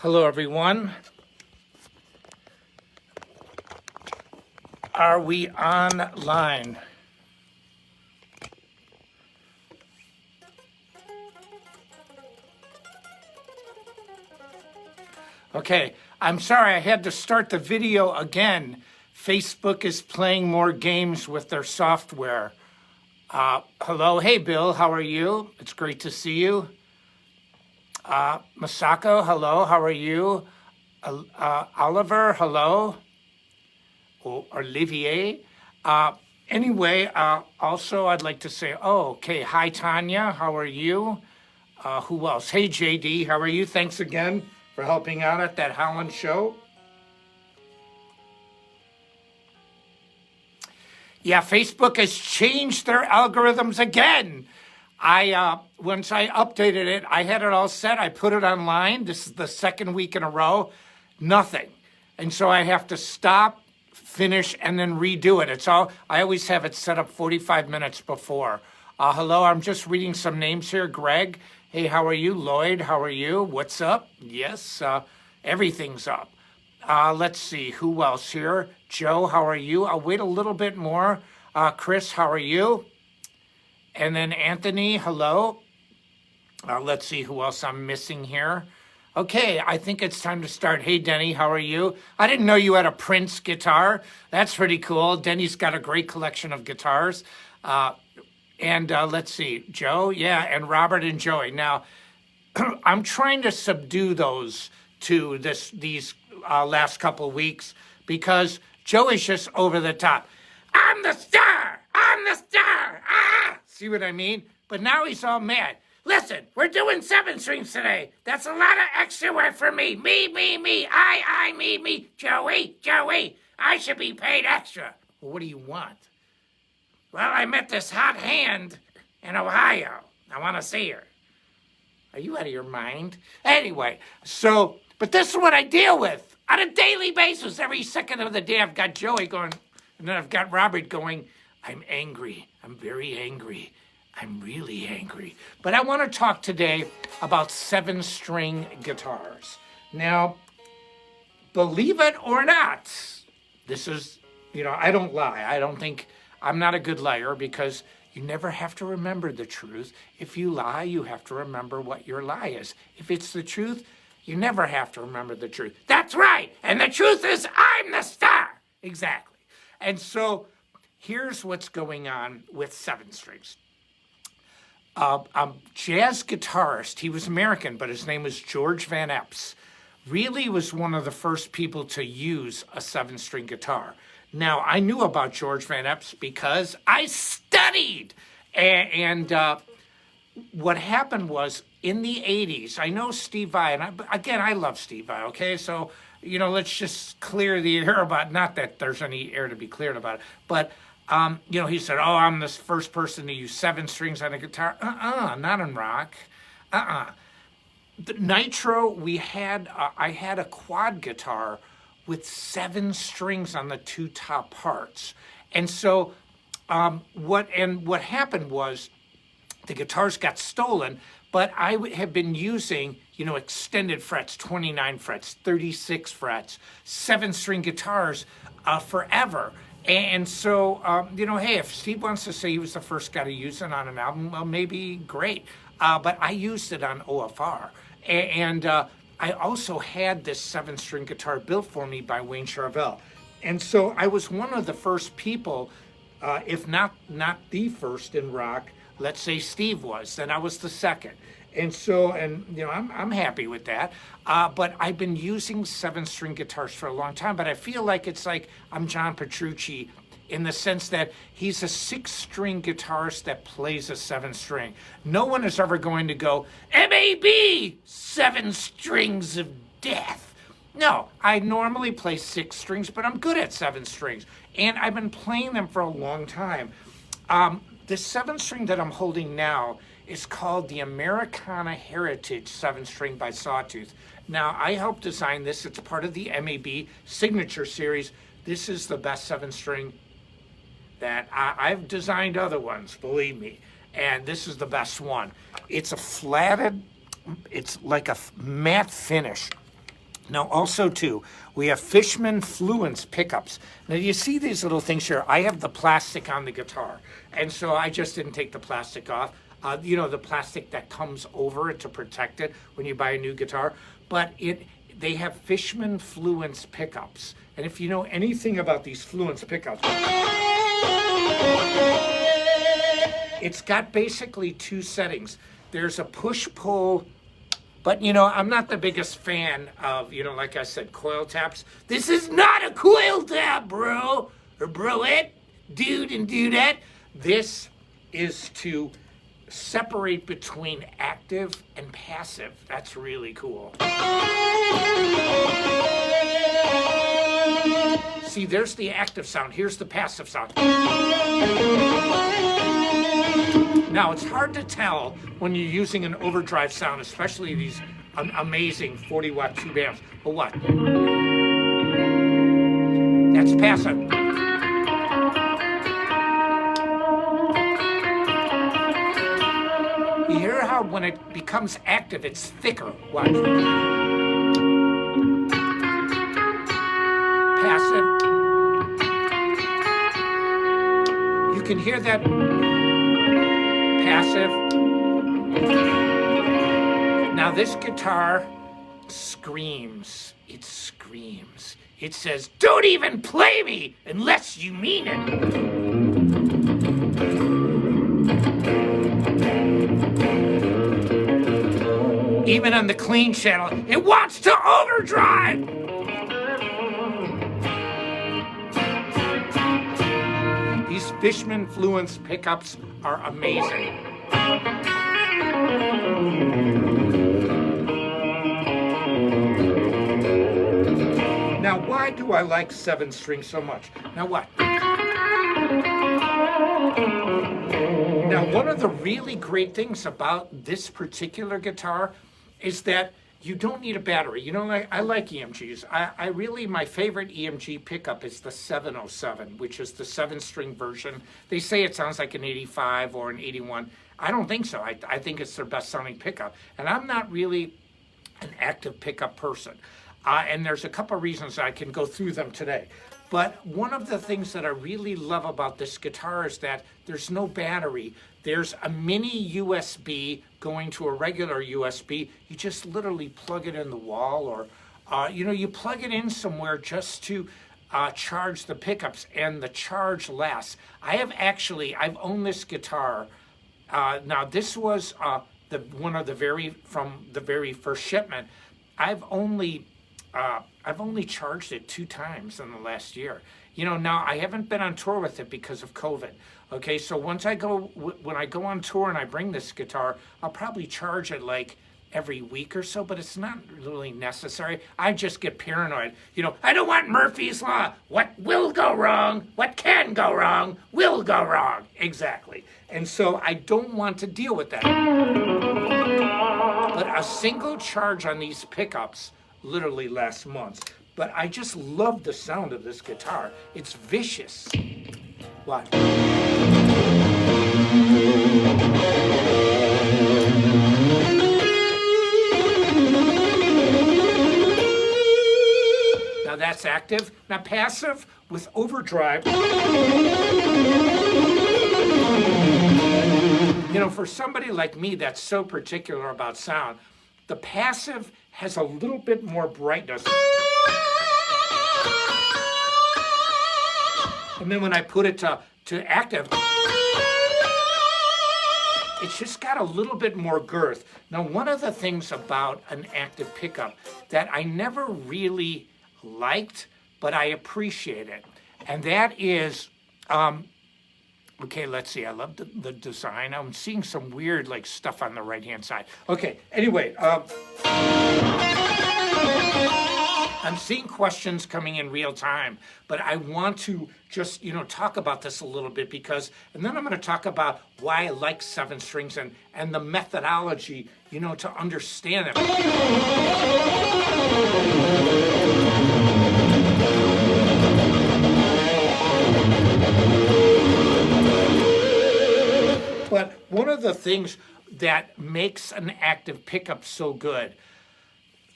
Hello, everyone. Are we online? Okay, I'm sorry I had to start the video again. Facebook is playing more games with their software. Hello, hey Bill, how are you? It's great to see you. Masako, hello, how are you? Oliver, hello. Olivier. Anyway, also I'd like to say, okay, hi Tanya, how are you? Who else? Hey JD, how are you? Thanks again for helping out at that Holland show. Yeah, Facebook has changed their algorithms again. Once I updated it, I had it all set. I put it online. This is the second week in a row. Nothing. And so I have to stop, finish, and then redo it. I always have it set up 45 minutes before. Hello, I'm just reading some names here. Greg, hey, how are you? Lloyd, how are you? What's up? Yes, everything's up. Let's see, who else here? Joe, how are you? I'll wait a little bit more. Chris, how are you? And then Anthony, hello. Let's see who else I'm missing here. Okay, I think it's time to start. Hey, Denny, how are you? I didn't know you had a Prince guitar. That's pretty cool. Denny's got a great collection of guitars. And let's see, Joe, yeah, and Robert and Joey. Now, I'm trying to subdue those to these last couple weeks because Joey's just over the top. I'm the star! I'm the star! Ah! See what I mean? But now he's all mad. Listen, we're doing 7 strings today. That's a lot of extra work for me. Me, me. Joey, I should be paid extra. Well, what do you want? Well, I met this hot hand in Ohio. I want to see her. Are you out of your mind? Anyway, but this is what I deal with on a daily basis. Every second of the day, I've got Joey going, and then I've got Robert going, I'm angry. I'm very angry. I'm really angry. But I want to talk today about 7-string guitars. Now, believe it or not, this is, I don't lie. I'm not a good liar because you never have to remember the truth. If you lie, you have to remember what your lie is. If it's the truth, you never have to remember the truth. That's right. And the truth is I'm the star. Exactly. And so here's what's going on with 7 strings. A jazz guitarist, he was American, but his name was George Van Epps, really was one of the first people to use a 7-string guitar. Now, I knew about George Van Epps because I studied. And what happened was in the 80s, I know Steve Vai, and I love Steve Vai, okay? So, let's just clear the air about, not that there's any air to be cleared about it, but he said, I'm the first person to use 7 strings on a guitar. Not in rock. The Nitro, I had a quad guitar with 7 strings on the 2 top parts. And so what happened was the guitars got stolen, but I have been using, extended frets, 29 frets, 36 frets, 7-string guitars forever. And so, hey, if Steve wants to say he was the first guy to use it on an album, well, maybe great. But I used it on OFR. And I also had this 7-string guitar built for me by Wayne Charvel. And so I was one of the first people, if not the first in rock, let's say Steve was, then I was the second. And so, I'm happy with that. But I've been using 7-string guitars for a long time, but I feel like it's like I'm John Petrucci in the sense that he's a 6-string guitarist that plays a 7-string. No one is ever going to go, MAB, 7 strings of death. No, I normally play 6 strings, but I'm good at 7 strings. And I've been playing them for a long time. The 7-string that I'm holding now is called the Americana Heritage 7-string by Sawtooth. Now, I helped design this. It's part of the MAB Signature Series. This is the best 7-string that I've designed other ones, believe me. And this is the best one. It's a flatted, it's like a matte finish. Now, also, too, we have Fishman Fluence pickups. Now, you see these little things here. I have the plastic on the guitar, and so I just didn't take the plastic off. The plastic that comes over it to protect it when you buy a new guitar. But they have Fishman Fluence pickups. And if you know anything about these Fluence pickups, it's got basically two settings. There's a push-pull. But, I'm not the biggest fan of, like I said, coil taps. This is not a coil tap, bro, or broette, dude and dudette. This is to separate between active and passive. That's really cool. See, there's the active sound. Here's the passive sound. Now, it's hard to tell when you're using an overdrive sound, especially these amazing 40-watt tube amps. But what? That's passive. You hear how when it becomes active, it's thicker. Watch. Passive. You can hear that. Passive. Now this guitar screams. It screams. It says, "Don't even play me unless you mean it." Even on the clean channel, it wants to overdrive. These Fishman Fluence pickups are amazing. Now, why do I like 7-string so much? Now what? Now, one of the really great things about this particular guitar is that you don't need a battery. I like EMGs. My favorite EMG pickup is the 707, which is the 7-string version. They say it sounds like an 85 or an 81. I don't think so. I think it's their best sounding pickup. And I'm not really an active pickup person. And there's a couple of reasons I can go through them today. But one of the things that I really love about this guitar is that there's no battery. There's a mini USB going to a regular USB. You just literally plug it in the wall, or you plug it in somewhere just to charge the pickups, and the charge lasts. I've owned this guitar. Now this was from the very first shipment. I've only charged it 2 times in the last year. Now I haven't been on tour with it because of COVID. Okay, so when I go on tour and I bring this guitar, I'll probably charge it like every week or so, but it's not really necessary. I just get paranoid. I don't want Murphy's Law. What will go wrong, what can go wrong, will go wrong. Exactly. And so I don't want to deal with that. But a single charge on these pickups literally lasts months. But I just love the sound of this guitar. It's vicious. What? Now that's active. Now passive with overdrive. For somebody like me that's so particular about sound, the passive has a little bit more brightness. And then when I put it to active, it's just got a little bit more girth. Now, one of the things about an active pickup that I never really liked, but I appreciate it, and that is, okay, let's see. I love the design. I'm seeing some weird stuff on the right-hand side. Okay, anyway, I'm seeing questions coming in real time, but I want to just, talk about this a little bit and then I'm going to talk about why I like 7 strings and the methodology, to understand it. But one of the things that makes an active pickup so good,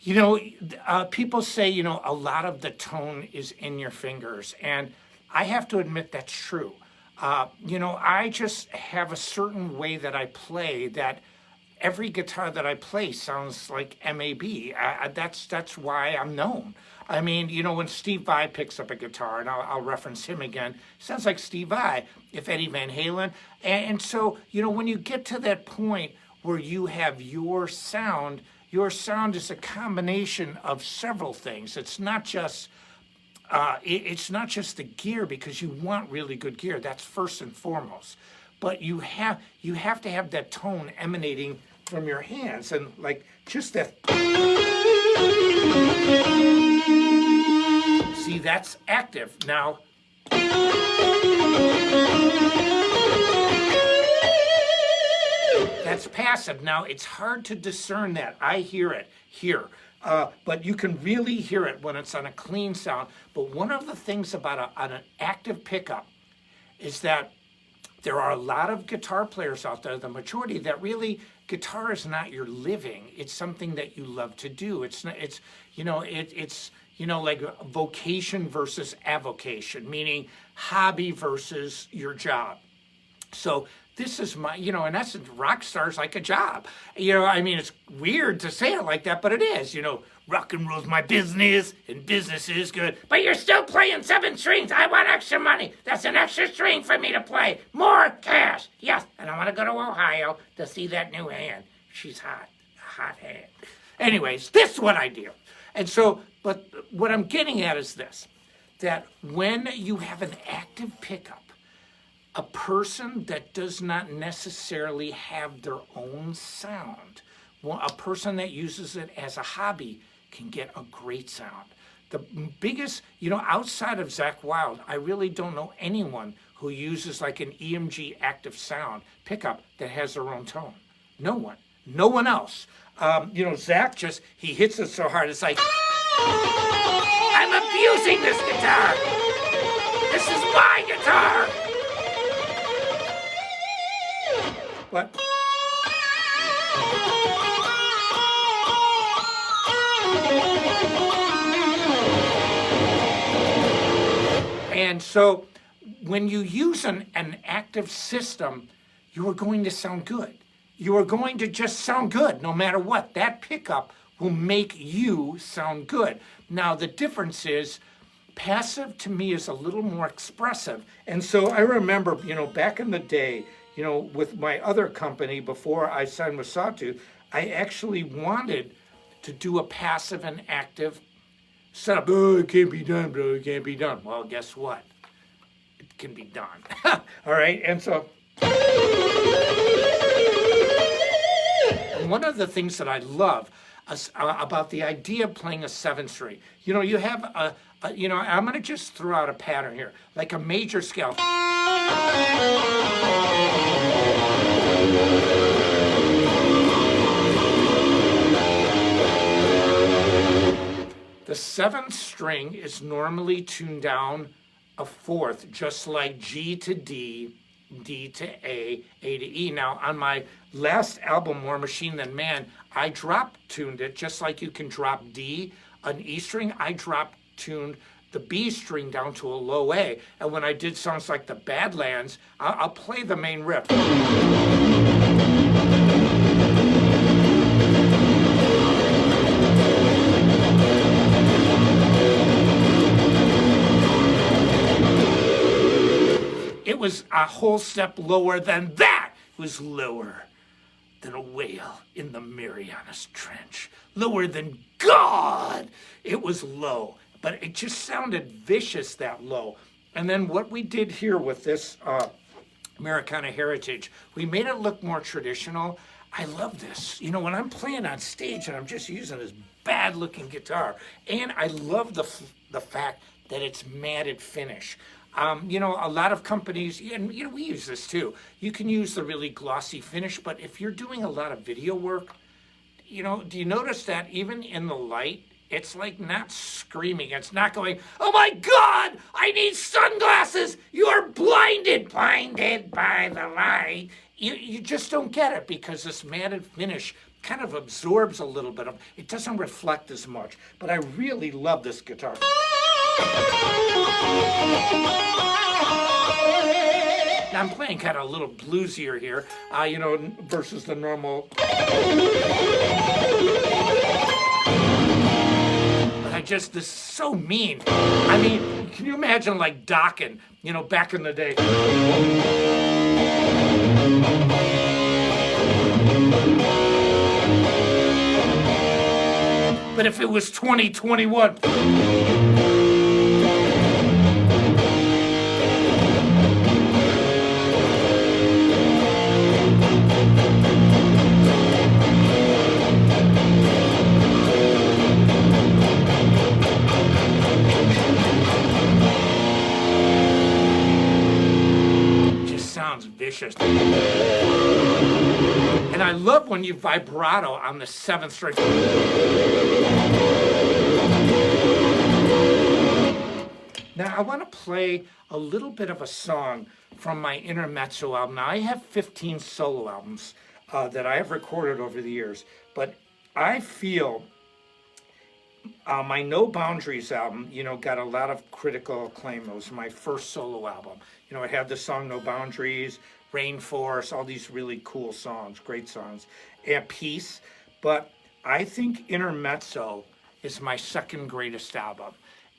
You know, people say, a lot of the tone is in your fingers. And I have to admit that's true. I just have a certain way that I play that every guitar that I play sounds like MAB. That's why I'm known. I mean, when Steve Vai picks up a guitar, and I'll reference him again, sounds like Steve Vai, if Eddie Van Halen. And so, when you get to that point where you have your sound is a combination of several things. It's not just the gear, because you want really good gear. That's first and foremost. But you have to have that tone emanating from your hands, and like just that. See, that's active. Now, that's passive. Now, it's hard to discern that. I hear it here. But you can really hear it when it's on a clean sound. But one of the things about an active pickup is that there are a lot of guitar players out there, the majority, that really, guitar is not your living. It's something that you love to do. It's like vocation versus avocation, meaning hobby versus your job. So this is my, in essence, rock star's like a job. I mean, it's weird to say it like that, but it is. Rock and roll's my business, and business is good. But you're still playing 7 strings. I want extra money. That's an extra string for me to play. More cash. Yes, and I want to go to Ohio to see that new hand. She's hot. Hot hand. Anyways, this is what I do. And so, but what I'm getting at is this, that when you have an active pickup, a person that does not necessarily have their own sound, a person that uses it as a hobby, can get a great sound. The biggest, outside of Zakk Wylde, I really don't know anyone who uses like an EMG active sound pickup that has their own tone. No one else. Zakk he hits it so hard, it's like, I'm abusing this guitar. This is my guitar. But and so when you use an active system, you are going to sound good. You are going to just sound good no matter what. That pickup will make you sound good. Now, the difference is passive to me is a little more expressive. And so I remember, back in the day, with my other company before I signed with Sawtooth, I actually wanted to do a passive and active setup. Oh, it can't be done, bro. It can't be done. Well, guess what? It can be done. All right. And so, one of the things that I love about the idea of playing a 7-string, you have I'm going to just throw out a pattern here, like a major scale. The 7th string is normally tuned down a 4th, just like G to D, D to A, A to E. Now, on my last album, More Machine Than Man, I drop-tuned it, just like you can drop D, an E string, I drop-tuned the B string down to a low A. And when I did songs like the Badlands, I'll play the main riff. It was a whole step lower than that. It was lower than a whale in the Marianas Trench. Lower than God. It was low, but it just sounded vicious that low. And then what we did here with this Americana Heritage, we made it look more traditional. I love this. When I'm playing on stage and I'm just using this bad-looking guitar, and I love the fact that it's matted finish. A lot of companies, and we use this too, you can use the really glossy finish, but if you're doing a lot of video work, do you notice that even in the light, it's like not screaming, it's not going, oh my God, I need sunglasses, you're blinded by the light. You just don't get it, because this matted finish kind of absorbs a little bit of, it doesn't reflect as much, but I really love this guitar. Now I'm playing kind of a little bluesier here, versus the normal. But this is so mean. I mean, can you imagine like Dokken, back in the day? But if it was 2021. Vicious. And I love when you vibrato on the 7th string. Now I want to play a little bit of a song from my Intermezzo album. Now I have 15 solo albums that I have recorded over the years, but I feel my No Boundaries album, got a lot of critical acclaim. It was my first solo album. It had the song No Boundaries, Rainforest, all these really cool songs, great songs, and Peace. But I think Intermezzo is my second greatest album.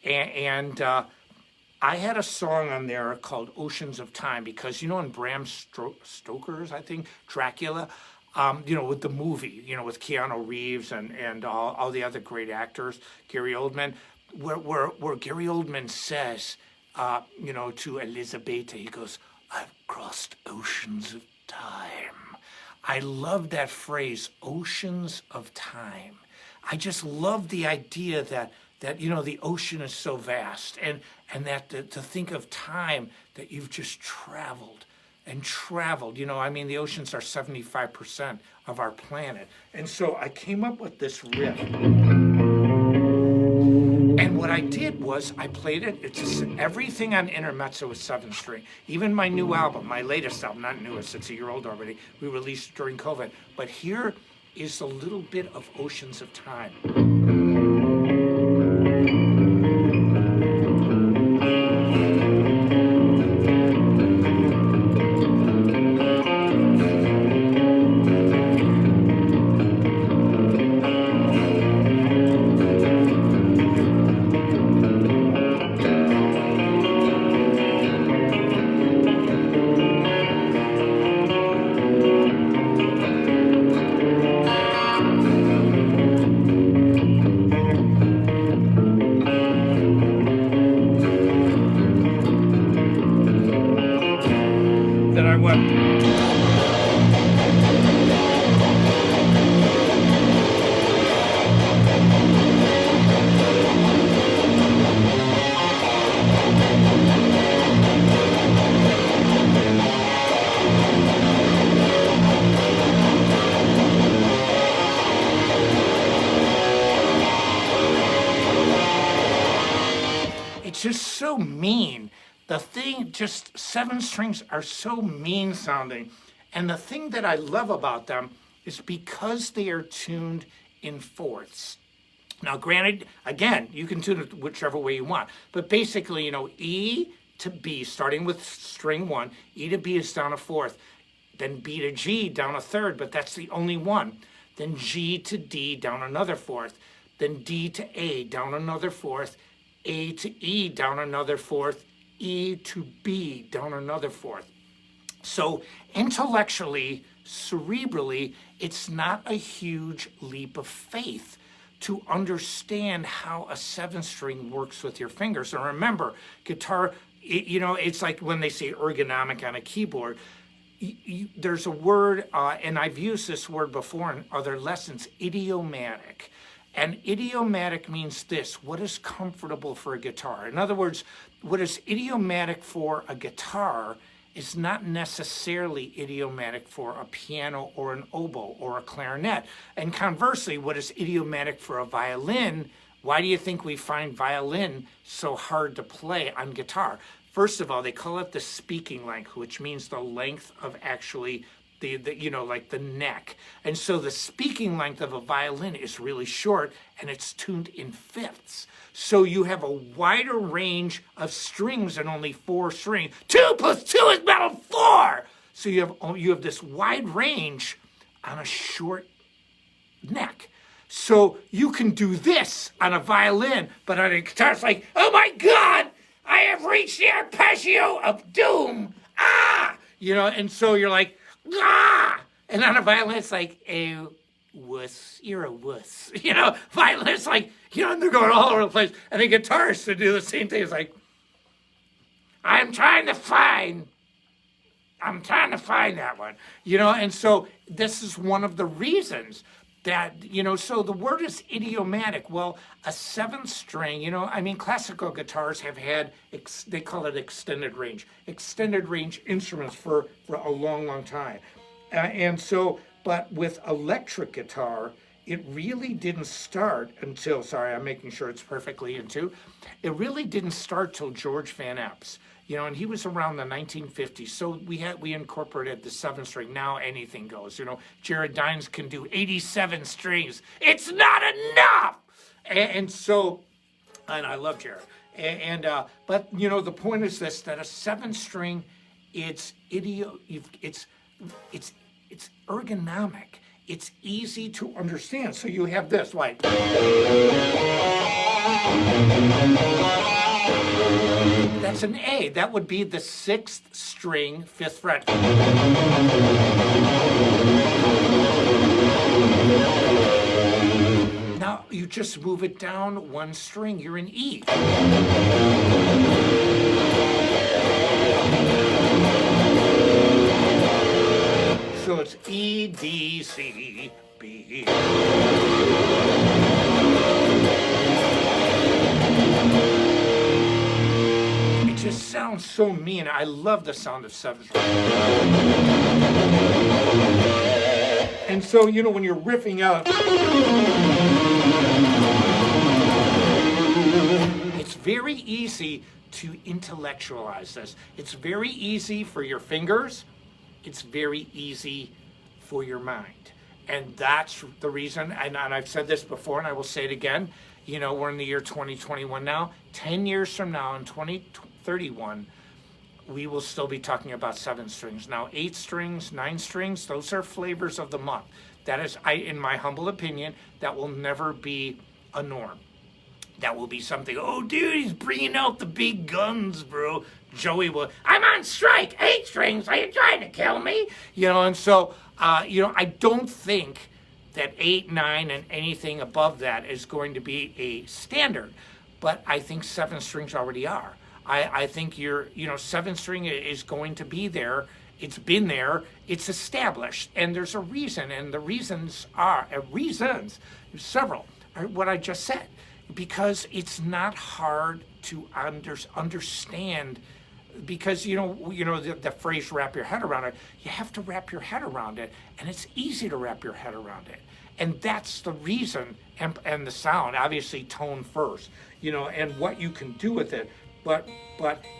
And I had a song on there called Oceans of Time because, in Bram Stoker's, I think, Dracula, with the movie, with Keanu Reeves and all the other great actors, Gary Oldman, where Gary Oldman says, to Elizabeth, he goes, "I've crossed oceans of time." I love that phrase, oceans of time. I just love the idea that the ocean is so vast and that to think of time that you've just traveled and traveled. The oceans are 75% of our planet. And so I came up with this riff. And what I did was I played it. It's just, everything on Intermezzo is 7th string. Even my new album, my latest album, not newest, it's a year old already, we released during COVID. But here is a little bit of Oceans of Time. Just so mean. The thing, just 7 strings are so mean sounding. And the thing that I love about them is because they are tuned in fourths. Now, granted, again, you can tune it whichever way you want. But basically, E to B, starting with string 1, E to B is down a 4th. Then B to G down a 3rd, but that's the only one. Then G to D down another 4th. Then D to A down another 4th. A to E down another 4th, E to B down another 4th. So intellectually, cerebrally, it's not a huge leap of faith to understand how a 7th string works with your fingers. And remember, guitar, it's like when they say ergonomic on a keyboard, there's a word, and I've used this word before in other lessons, idiomatic. And idiomatic means this: what is comfortable for a guitar? In other words, what is idiomatic for a guitar is not necessarily idiomatic for a piano or an oboe or a clarinet. And conversely, what is idiomatic for a violin? Why do you think we find violin so hard to play on guitar? First of all, they call it the speaking length, which means the length of actually like the neck. And so the speaking length of a violin is really short, and it's tuned in fifths. So you have a wider range of strings and only 4 strings. 2 plus 2 is metal 4. So you have this wide range on a short neck. So you can do this on a violin, but on a guitar it's like, oh my God, I have reached the arpeggio of doom. Ah! And so you're like, ah! And on a violin it's like, oh, wuss, you're a wuss. Violin it's like, and they're going all over the place. And the guitarists to do the same thing. It's like, I'm trying to find that one. And so this is one of the reasons that, so the word is idiomatic. Well, a 7th string, classical guitars have had, they call it extended range instruments for a long, long time. But with electric guitar, it really didn't start until, sorry, I'm making sure it's perfectly in tune. It really didn't start till George Van Epps, and he was around the 1950s. So we incorporated the 7th string. Now anything goes. Jared Dines can do 87 strings. It's not enough. And I love Jared. But the point is this: that a 7th string, it's ergonomic. It's easy to understand. So you have this, like. That's an A. That would be the 6th string, 5th fret. Now you just move it down 1 string. You're in E. So it's E, D, C, B. It just sounds so mean. I love the sound of 7th string. And so, when you're riffing out, it's very easy to intellectualize this. It's very easy for your fingers. It's very easy for your mind. And that's the reason, and I've said this before, and I will say it again, we're in the year 2021 now. 10 years from now, in 2031, we will still be talking about 7 strings. Now, 8 strings, 9 strings, those are flavors of the month. That is, in my humble opinion, that will never be a norm. That will be something, oh, dude, he's bringing out the big guns, bro. Joey will, I'm on strike, 8 strings, are you trying to kill me? And so, I don't think that 8, 9, and anything above that is going to be a standard. But I think 7 strings already are. I think 7 string is going to be there. It's been there. It's established. And there's a reason. And the reasons are, several, are what I just said. Because it's not hard to understand, because the phrase wrap your head around it, you have to wrap your head around it, and it's easy to wrap your head around it. And that's the reason, and the sound, obviously tone first, and what you can do with it, but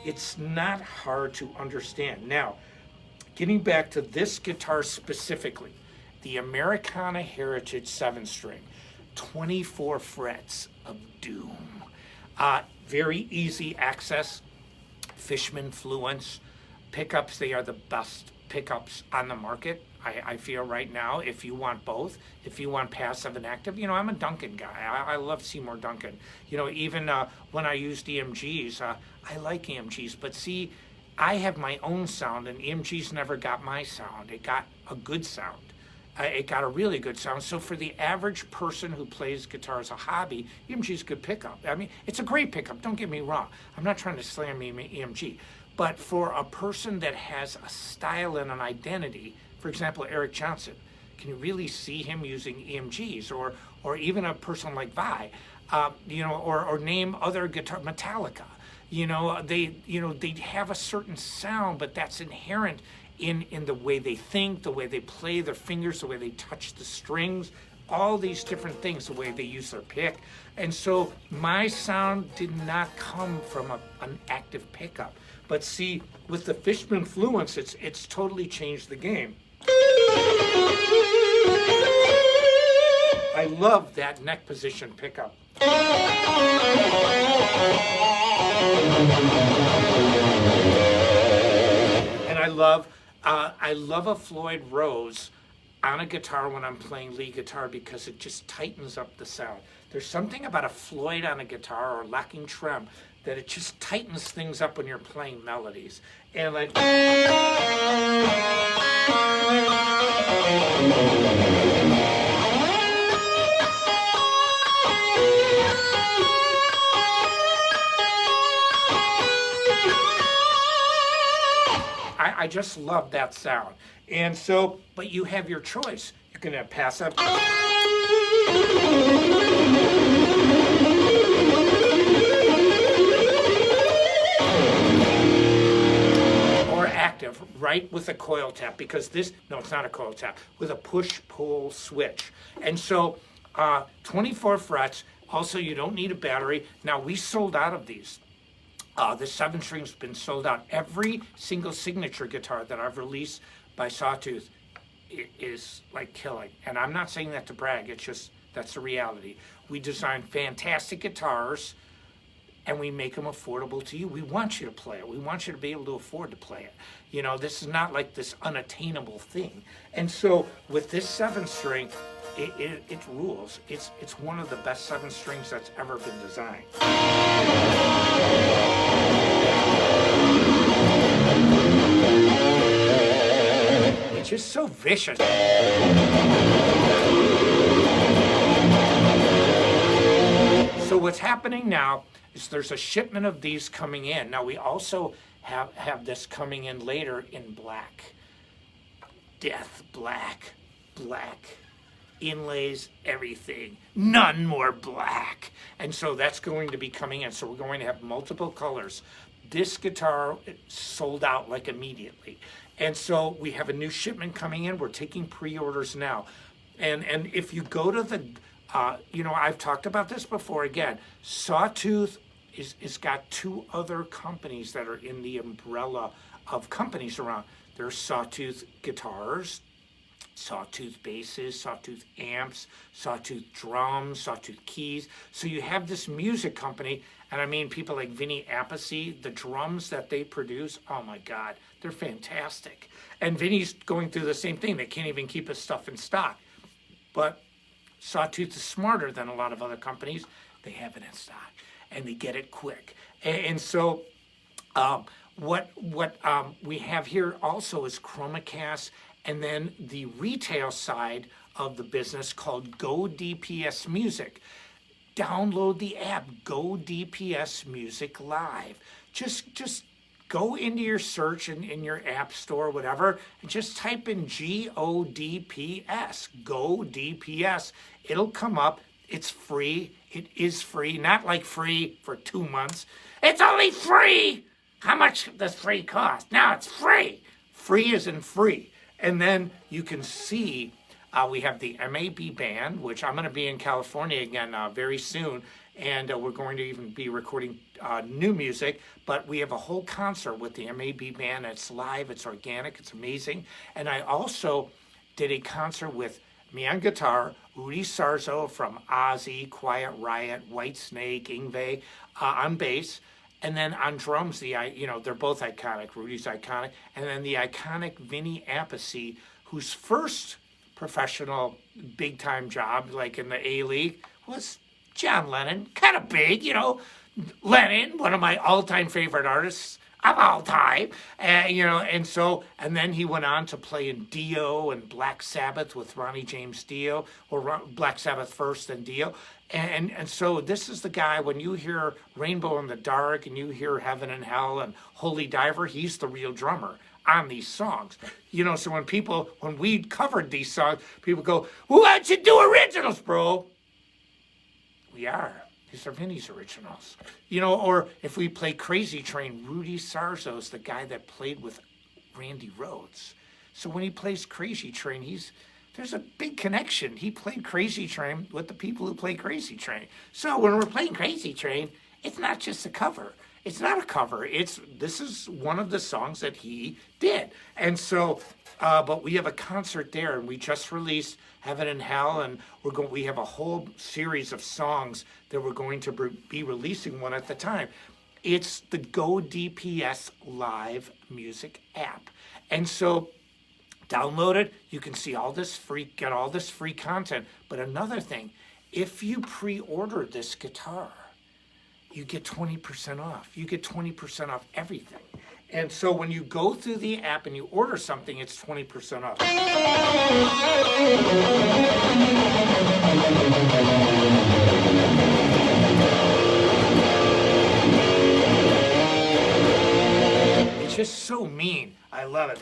it's not hard to understand. Now, getting back to this guitar specifically, the Americana Heritage 7 string, 24 frets of doom. Very easy access, Fishman Fluence pickups. They are the best pickups on the market, I feel right now, if you want both. If you want passive and active, I'm a Duncan guy. I love Seymour Duncan. Even when I use EMGs, I like EMGs. But see, I have my own sound, and EMGs never got my sound. It got a good sound. It got a really good sound. So for the average person who plays guitar as a hobby, EMG is a good pickup. I mean, it's a great pickup. Don't get me wrong. I'm not trying to slam EMG. But for a person that has a style and an identity, for example, Eric Johnson, can you really see him using EMGs? Or even a person like Vi, or name other guitar, Metallica. They have a certain sound, but that's inherent in the way they think, the way they play their fingers, the way they touch the strings, all these different things, the way they use their pick. And so my sound did not come from an active pickup. But see, with the Fishman Fluence, it's totally changed the game. I love that neck position pickup. And I love a Floyd Rose on a guitar when I'm playing lead guitar because it just tightens up the sound. There's something about a Floyd on a guitar or locking trem that it just tightens things up when you're playing melodies. And like I just love that sound. And so, but you have your choice. You can have passive or active, right, with a coil tap, because this, no, it's not a coil tap, with a push-pull switch. And so 24 frets, also you don't need a battery. Now we sold out of these. The 7-string's been sold out. Every single signature guitar that I've released by Sawtooth is like killing. And I'm not saying that to brag, it's just, that's the reality. We design fantastic guitars and we make them affordable to you. We want you to play it. We want you to be able to afford to play it. You know, this is not like this unattainable thing. And so with this 7-string, it rules. It's one of the best 7-strings that's ever been designed. It's just so vicious. So what's happening now is there's a shipment of these coming in. Now we also have this coming in later in black. Death black, black. Inlays, everything, none more black. And so that's going to be coming in. So we're going to have multiple colors. This guitar sold out like immediately. And so we have a new shipment coming in. We're taking pre-orders now. And if you go to the, you know, I've talked about this before again, Sawtooth is got 2 other companies that are in the umbrella of companies around. There's Sawtooth Guitars, Sawtooth basses, Sawtooth amps, Sawtooth drums, Sawtooth keys. So you have this music company, and I mean people like Vinny Appice, the drums that they produce, oh my God, they're fantastic. And Vinny's going through the same thing. They can't even keep his stuff in stock. But Sawtooth is smarter than a lot of other companies. They have it in stock, and they get it quick. And so what we have here also is ChromaCast, and then the retail side of the business called Go DPS Music. Download the app, Go DPS Music Live. Just go into your search in your app store, whatever, and just type in GODPS, Go DPS. It'll come up. It's free. It is free. Not like free for 2 months. It's only free. How much does free cost? Now it's free. Free isn't free. And then you can see we have the MAB band, which I'm going to be in California again very soon. And we're going to even be recording new music. But we have a whole concert with the MAB band. It's live. It's organic. It's amazing. And I also did a concert with me on guitar, Rudy Sarzo from Ozzy, Quiet Riot, Whitesnake, Yngwie on bass. And then on drums, they're both iconic. Rudy's iconic. And then the iconic Vinny Appice, whose first professional big-time job, like in the A-League, was John Lennon. Kind of big, Lennon, one of my all-time favorite artists of all time. And then he went on to play in Dio and Black Sabbath with Ronnie James Dio, or Black Sabbath first, then Dio. And so this is the guy, when you hear Rainbow in the Dark and you hear Heaven and Hell and Holy Diver, he's the real drummer on these songs. So when we covered these songs, people go, well, why'd you do originals, bro? We are. These are Vinny's originals. Or if we play Crazy Train, Rudy Sarzo's the guy that played with Randy Rhoads. So when he plays Crazy Train, there's a big connection. He played Crazy Train with the people who play Crazy Train. So when we're playing Crazy Train, it's not just a cover. It's not a cover. This is one of the songs that he did. And so, but we have a concert there, and we just released Heaven and Hell, and we have a whole series of songs that we're going to be releasing one at the time. It's the Go DPS Live Music app. And so download it. You can see get all this free content. But another thing, if you pre-order this guitar, you get 20% off. You get 20% off everything. And so when you go through the app and you order something, it's 20% off. It's just so mean. I love it.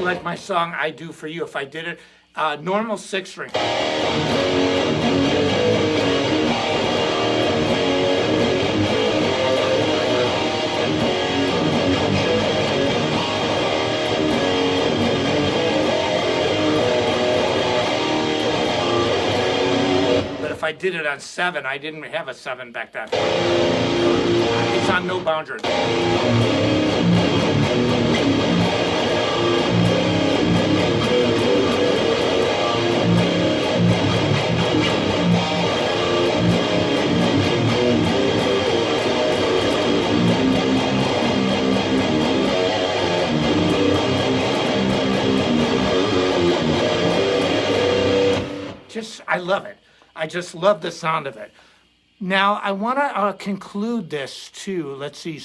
Like my song I Do For You, if I did it, normal 6-string. But if I did it on 7, I didn't have a 7 back then. It's on No Boundaries. I love it. I just love the sound of it. Now, I want to conclude this too. Let's see,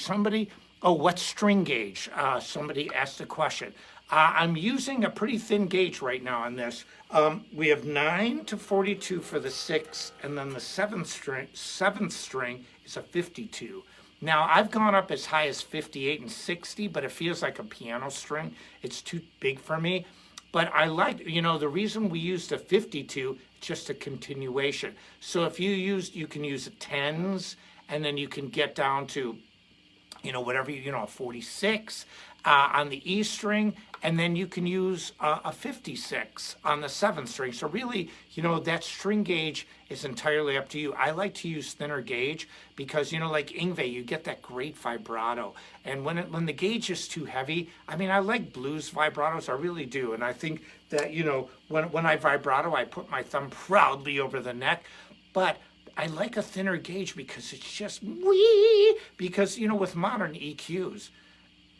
what string gauge? Somebody asked a question. I'm using a pretty thin gauge right now on this. We have 9 to 42 for the 6, and then the seventh string is a 52. Now, I've gone up as high as 58 and 60, but it feels like a piano string. It's too big for me. But I like, the reason we used a 52, just a continuation. So if you can use 10s, and then you can get down to, whatever, a 46 on the E string, and then you can use a 56 on the 7th string. So really, that string gauge is entirely up to you. I like to use thinner gauge because, like Yngwie, you get that great vibrato. And when the gauge is too heavy, I like blues vibratos, I really do. And I think that, when I vibrato, I put my thumb proudly over the neck. But I like a thinner gauge because it's just wee. Because, with modern EQs,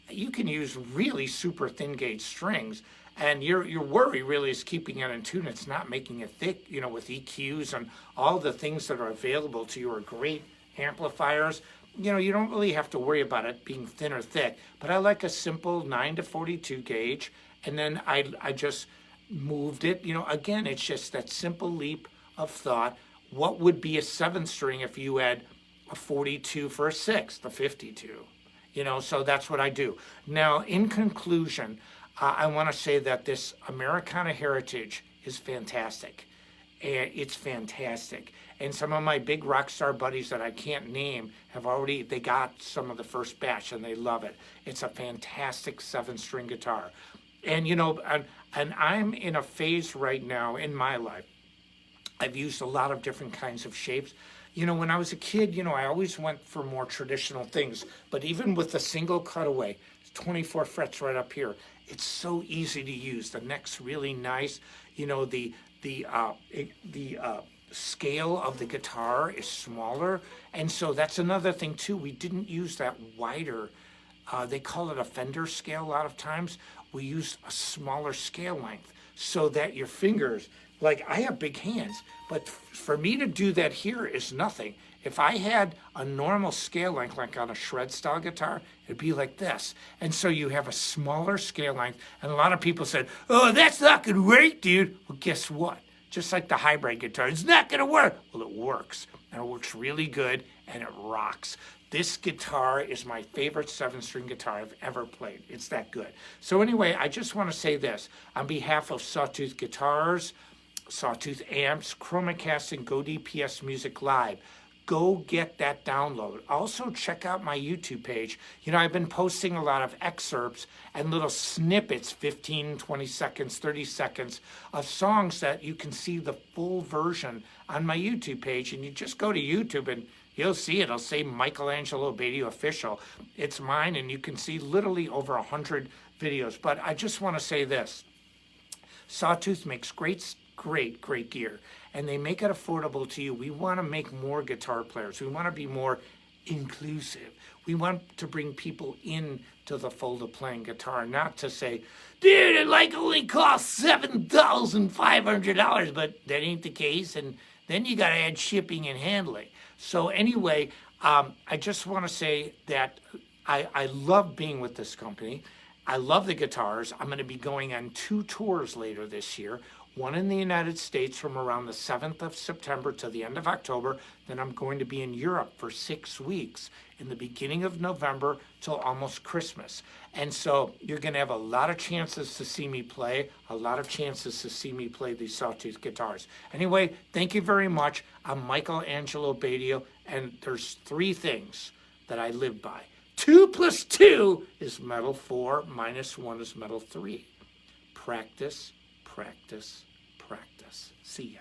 you can use really super thin gauge strings, and your worry really is keeping it in tune. It's not making it thick, with EQs and all the things that are available to your great amplifiers. You don't really have to worry about it being thin or thick. But I like a simple 9 to 42 gauge, and then I just moved it. Again, it's just that simple leap of thought. What would be a 7th string if you had a 42 for a 6th, the 52? So that's what I do. Now, in conclusion, I want to say that this Americana heritage is fantastic. It's fantastic. And some of my big rock star buddies that I can't name they got some of the first batch, and they love it. It's a fantastic 7-string guitar. And, and I'm in a phase right now in my life. I've used a lot of different kinds of shapes. When I was a kid, I always went for more traditional things. But even with the single cutaway, 24 frets right up here, it's so easy to use. The neck's really nice. The scale of the guitar is smaller. And so that's another thing, too. We didn't use that wider, they call it a Fender scale a lot of times. We used a smaller scale length so that your fingers... Like, I have big hands, but for me to do that here is nothing. If I had a normal scale length, like on a shred style guitar, it'd be like this. And so you have a smaller scale length, and a lot of people said, oh, that's not gonna work, dude. Well, guess what? Just like the hybrid guitar, it's not gonna work. Well, it works, and it works really good, and it rocks. This guitar is my favorite 7-string guitar I've ever played. It's that good. So anyway, I just wanna say this. On behalf of Sawtooth Guitars, Sawtooth amps, Chromacast, and Go DPS Music Live. Go get that download. Also, check out my YouTube page. You know, I've been posting a lot of excerpts and little snippets, 15, 20 seconds, 30 seconds, of songs that you can see the full version on my YouTube page. And you just go to YouTube and you'll see it. It'll say Angelo Batio Official. It's mine, and you can see literally over 100 videos. But I just want to say this. Sawtooth makes great gear, and they make it affordable to you. We want to make more guitar players. We want to be more inclusive. We want to bring people in to the fold of playing guitar, not to say, dude, it like only costs $7,500, but that ain't the case, and then you got to add shipping and handling. So anyway, I just want to say that I love being with this company. I love the guitars. I'm going to be going on 2 tours later this year. One in the United States from around the 7th of September to the end of October. Then I'm going to be in Europe for 6 weeks in the beginning of November till almost Christmas. And so you're going to have a lot of chances to see me play, a lot of chances to see me play these Sawtooth guitars. Anyway, thank you very much. I'm Angelo Batio, and there's 3 things that I live by. 2 plus 2 is metal 4, minus 1 is metal 3. Practice, practice, practice. See ya.